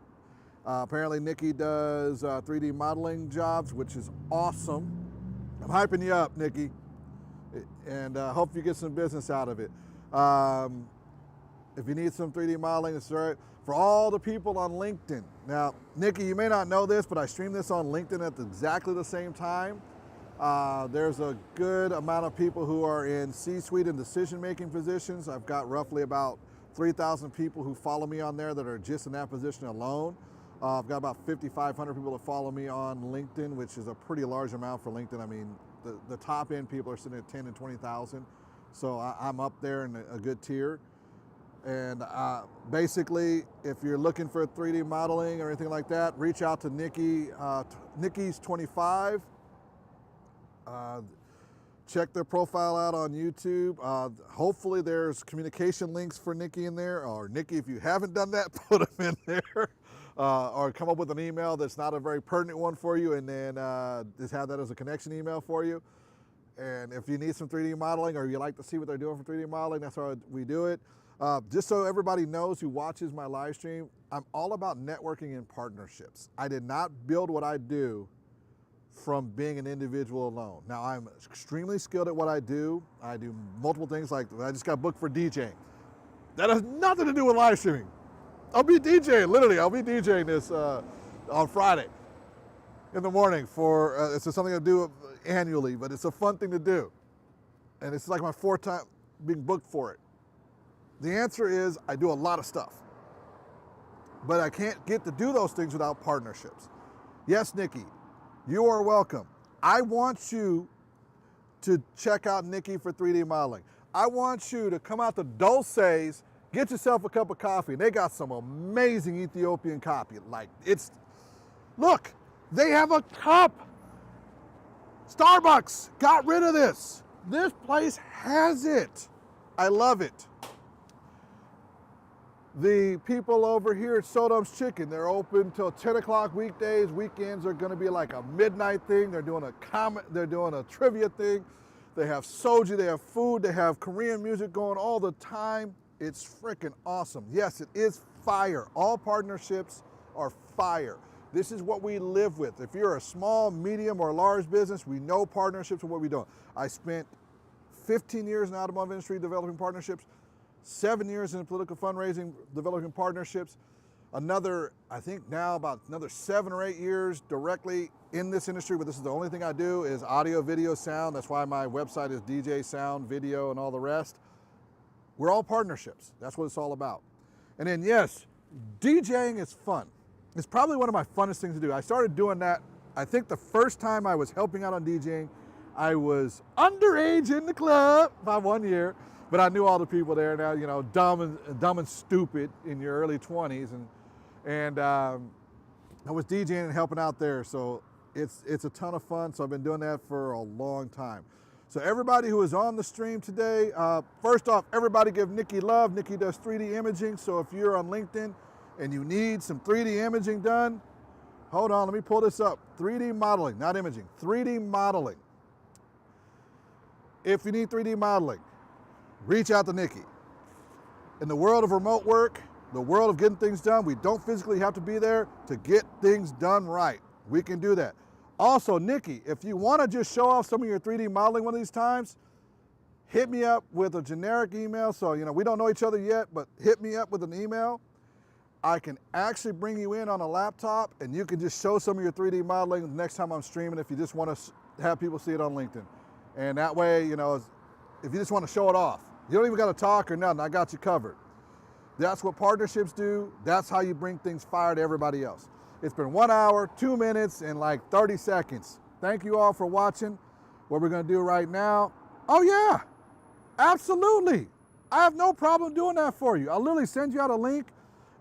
Apparently Nikki does 3D modeling jobs, which is awesome. I'm hyping you up, Nikki, and hope you get some business out of it. If you need some 3D modeling, it's right. For all the people on LinkedIn. Now, Nikki, you may not know this, but I stream this on LinkedIn at exactly the same time. There's a good amount of people who are in C-suite and decision-making positions. I've got roughly about 3,000 people who follow me on there that are just in that position alone. I've got about 5,500 people that follow me on LinkedIn, which is a pretty large amount for LinkedIn. I mean, the top end people are sitting at 10 and 20,000. So I'm up there in a good tier. And basically, if you're looking for 3D modeling or anything like that, reach out to Nikki. Nikki's 25. Check their profile out on YouTube. Hopefully there's communication links for Nikki in there. Or Nikki, if you haven't done that, put them in there. Or come up with an email that's not a very pertinent one for you, and then just have that as a connection email for you. And if you need some 3D modeling or you like to see what they're doing for 3D modeling, that's how we do it. Just so everybody knows who watches my live stream, I'm all about networking and partnerships. I did not build what I do from being an individual alone. Now, I'm extremely skilled at what I do. I do multiple things, like I just got booked for DJing. That has nothing to do with live streaming. I'll be DJing, literally, I'll be DJing this on Friday in the morning for, it's something I do annually, but it's a fun thing to do. And it's like my 4th time being booked for it. The answer is I do a lot of stuff, but I can't get to do those things without partnerships. Yes, Nikki, you are welcome. I want you to check out Nikki for 3D modeling. I want you to come out to Dulce's, get yourself a cup of coffee. They got some amazing Ethiopian coffee. Like, look, they have a cup. Starbucks got rid of this. This place has it. I love it. The people over here at Sodom's Chicken, they're open till 10 o'clock weekdays. Weekends are gonna be like a midnight thing. They're doing a trivia thing. They have soju, they have food, they have Korean music going all the time. It's freaking awesome. Yes, it is fire. All partnerships are fire. This is what we live with. If you're a small, medium, or large business, we know partnerships are what we're doing. I spent 15 years in the automotive industry developing partnerships, 7 years in political fundraising, developing partnerships. I think now about another 7 or 8 years directly in this industry, but this is the only thing I do is audio, video, sound. That's why my website is DJ, sound, video, and all the rest. We're all partnerships. That's what it's all about. And then yes, DJing is fun. It's probably one of my funnest things to do. I started doing that, I think the first time I was helping out on DJing, I was underage in the club by 1 year, but I knew all the people there now, you know, dumb and stupid in your early 20s. And I was DJing and helping out there. So it's a ton of fun. So I've been doing that for a long time. So everybody who is on the stream today, first off, everybody give Nikki love. Nikki does 3D imaging. So if you're on LinkedIn and you need some 3D imaging done, hold on, let me pull this up. 3D modeling, not imaging, 3D modeling. If you need 3D modeling, reach out to Nikki. In the world of remote work, the world of getting things done, we don't physically have to be there to get things done right. We can do that. Also, Nikki, if you want to just show off some of your 3D modeling one of these times, hit me up with a generic email. So, you know, we don't know each other yet, but hit me up with an email. I can actually bring you in on a laptop and you can just show some of your 3D modeling the next time I'm streaming if you just want to have people see it on LinkedIn. And that way, you know, if you just want to show it off, you don't even got to talk or nothing. I got you covered. That's what partnerships do. That's how you bring things fire to everybody else. It's been 1 hour, 2 minutes, and like 30 seconds. Thank you all for watching. What we're going to do right now. Oh yeah, absolutely. I have no problem doing that for you. I'll literally send you out a link.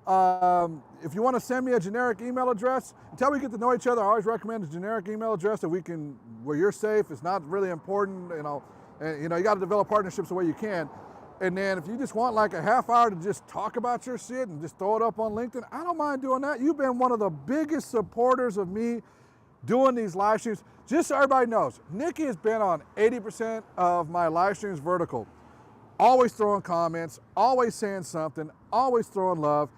If you want to send me a generic email address, until we get to know each other, I always recommend a generic email address that where you're safe. It's not really important, you know, and you know, you got to develop partnerships the way you can. And then if you just want like a half hour to just talk about your shit and just throw it up on LinkedIn, I don't mind doing that. You've been one of the biggest supporters of me doing these live streams. Just so everybody knows, Nikki has been on 80% of my live streams vertical. Always throwing comments, always saying something, always throwing love.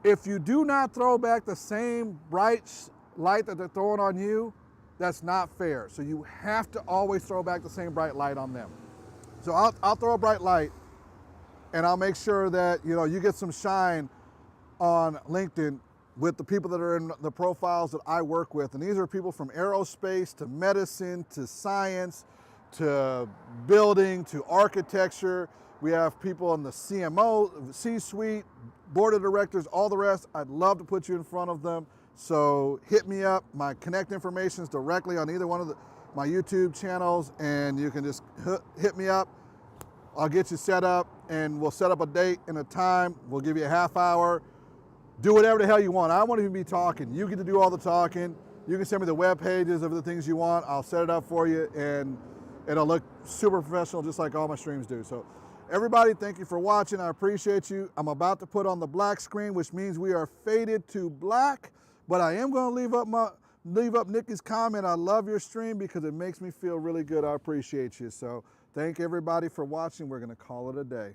If you do not throw back the same bright light that they're throwing on you, that's not fair. So you have to always throw back the same bright light on them. So I'll throw a bright light and I'll make sure that, you know, you get some shine on LinkedIn with the people that are in the profiles that I work with. And these are people from aerospace to medicine to science to building to architecture. We have people in the CMO, C-suite, board of directors, all the rest. I'd love to put you in front of them. So hit me up. My connect information is directly on either one of my YouTube channels, and you can just hit me up. I'll get you set up, and we'll set up a date and a time. We'll give you a half hour. Do whatever the hell you want. I won't even be talking. You get to do all the talking. You can send me the web pages of the things you want. I'll set it up for you, and it'll look super professional, just like all my streams do. So everybody, thank you for watching. I appreciate you. I'm about to put on the black screen, which means we are faded to black, but I am going to leave up Nikki's comment. I love your stream because it makes me feel really good. I appreciate you. So thank everybody for watching. We're going to call it a day.